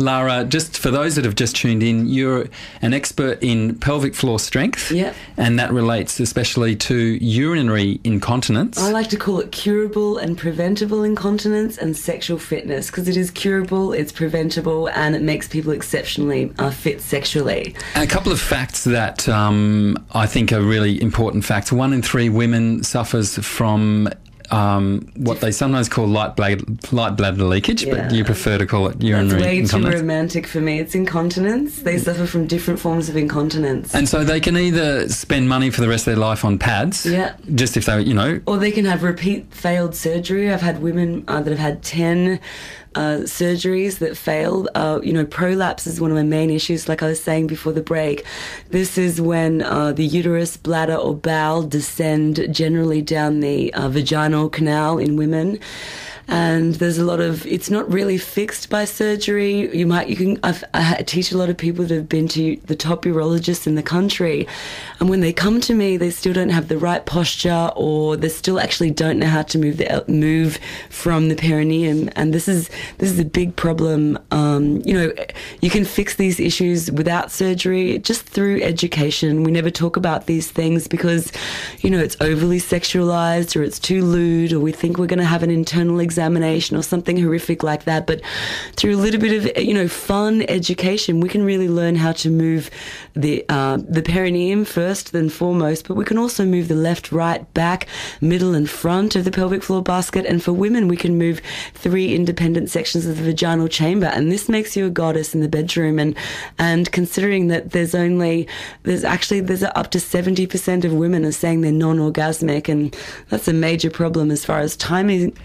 Lara, just for those that have just tuned in, you're an expert in pelvic floor strength. Yep. And that relates especially to urinary incontinence. I like to call it curable and preventable incontinence and sexual fitness, because it is curable, it's preventable, and it makes people exceptionally fit sexually. A couple of facts that I think are really important facts. 1 in 3 women suffers from what they sometimes call light bladder leakage, but you prefer to call it urinary incontinence. That's way too romantic for me. It's incontinence. They suffer from different forms of incontinence. And so they can either spend money for the rest of their life on pads, just if they, or they can have repeat failed surgery. I've had women that have had 10 surgeries that failed. Prolapse is one of my main issues, like I was saying before the break. This is when the uterus, bladder or bowel descend generally down the vaginal canal in women. And there's a lot of, it's not really fixed by surgery. I teach a lot of people that have been to the top urologists in the country. And when they come to me, they still don't have the right posture, or they still actually don't know how to move from the perineum. And this is a big problem. You can fix these issues without surgery, just through education. We never talk about these things because, it's overly sexualized, or it's too lewd, or we think we're going to have an internal examination or something horrific like that. But through a little bit of fun education, we can really learn how to move the perineum first and foremost, but we can also move the left, right, back, middle and front of the pelvic floor basket. And for women, we can move 3 independent sections of the vaginal chamber, and this makes you a goddess in the bedroom. And considering that there's up to 70% of women are saying they're non-orgasmic, and that's a major problem as far as timing.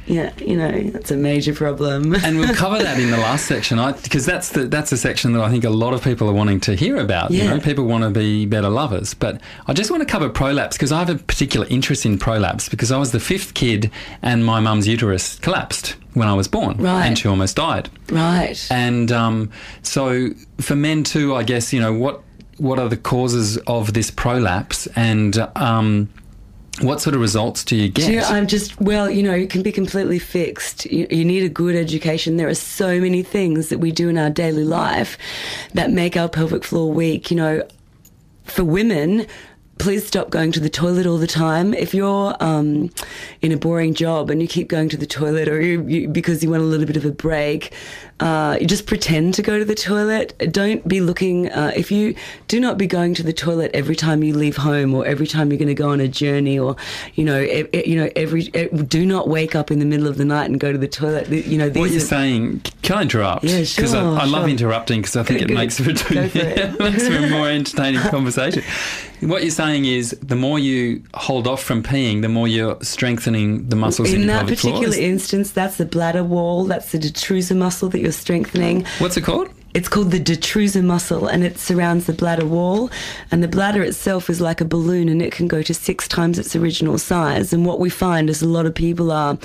That's a major problem. And we'll cover that in the last section, because that's a section that I think a lot of people are wanting to hear about. People want to be better lovers. But I just want to cover prolapse, because I have a particular interest in prolapse, because I was the 5th kid and my mum's uterus collapsed when I was born, and she almost died. Right. And so for men too, I guess, what are the causes of this prolapse, and what sort of results do you get? It can be completely fixed. You need a good education. There are so many things that we do in our daily life that make our pelvic floor weak. For women, please stop going to the toilet all the time. If you're in a boring job and you keep going to the toilet, or because you want a little bit of a break, you just pretend to go to the toilet. Don't be looking. If you do not be going to the toilet every time you leave home, or every time you're going to go on a journey, or do not wake up in the middle of the night and go to the toilet. What you're saying? Can I interrupt? Yeah, sure. Because I love interrupting, because I think it makes for a more entertaining conversation. What you're saying is, the more you hold off from peeing, the more you're strengthening the muscles in your pelvic floor. In that particular instance, that's the bladder wall. That's the detrusor muscle that you're strengthening. What's it called? It's called the detrusor muscle, and it surrounds the bladder wall. And the bladder itself is like a balloon, and it can go to 6 times its original size. And what we find is a lot of people are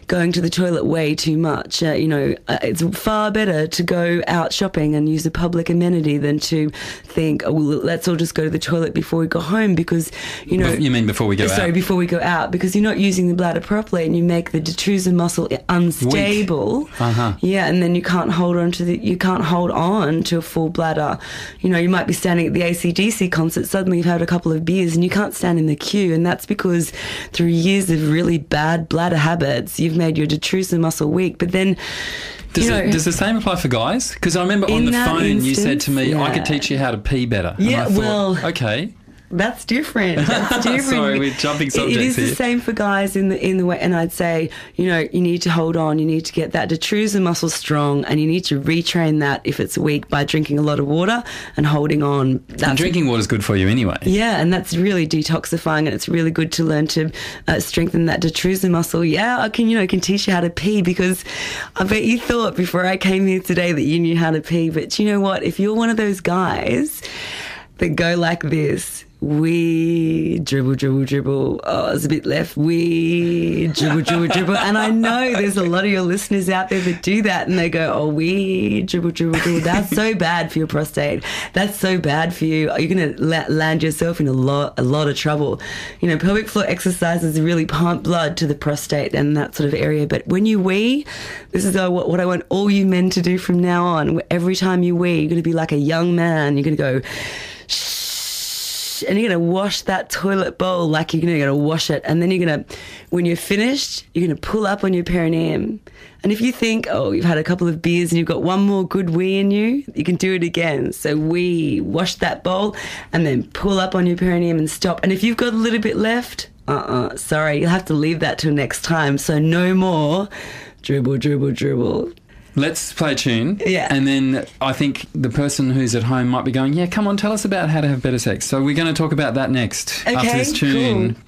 going to the toilet way too much. It's far better to go out shopping and use a public amenity than to think, let's all just go to the toilet before we go home, because, You mean before we go out? Sorry, before we go out, because you're not using the bladder properly, and you make the detrusor muscle unstable. Uh-huh. Yeah, and then you can't hold on to a full bladder. You might be standing at the AC/DC concert, suddenly you've had a couple of beers and you can't stand in the queue, and that's because through years of really bad bladder habits, you've made your detrusor muscle weak. But then does the same apply for guys? Because I remember on the phone you said to me, I could teach you how to pee better. Yeah, and I thought, okay. That's different. Sorry, we're jumping subjects here. It is the same for guys in the way, and I'd say, you need to hold on, you need to get that detrusor muscle strong, and you need to retrain that if it's weak by drinking a lot of water and holding on. And drinking water is good for you anyway. Yeah, and that's really detoxifying, and it's really good to learn to strengthen that detrusor muscle. Yeah, I can teach you how to pee, because I bet you thought before I came here today that you knew how to pee, but you know what? If you're one of those guys that go like this, wee, dribble, dribble, dribble. Oh, there's a bit left. Wee, dribble, dribble, dribble. And I know there's a lot of your listeners out there that do that and they go, oh, wee, dribble, dribble, dribble. That's so bad for your prostate. That's so bad for you. You're going to land yourself in a lot of trouble. You know, pelvic floor exercises really pump blood to the prostate and that sort of area. But when you wee, this is what I want all you men to do from now on. Every time you wee, you're going to be like a young man. You're going to go, shh. And you're going to wash that toilet bowl like you're going to wash it. And then you're going to, when you're finished, you're going to pull up on your perineum. And if you think, oh, you've had a couple of beers and you've got one more good wee in you, you can do it again. So wash that bowl and then pull up on your perineum and stop. And if you've got a little bit left, sorry, you'll have to leave that till next time. So no more dribble, dribble, dribble. Let's play a tune. Yeah. And then I think the person who's at home might be going, yeah, come on, tell us about how to have better sex. So we're going to talk about that next after this tune. Cool.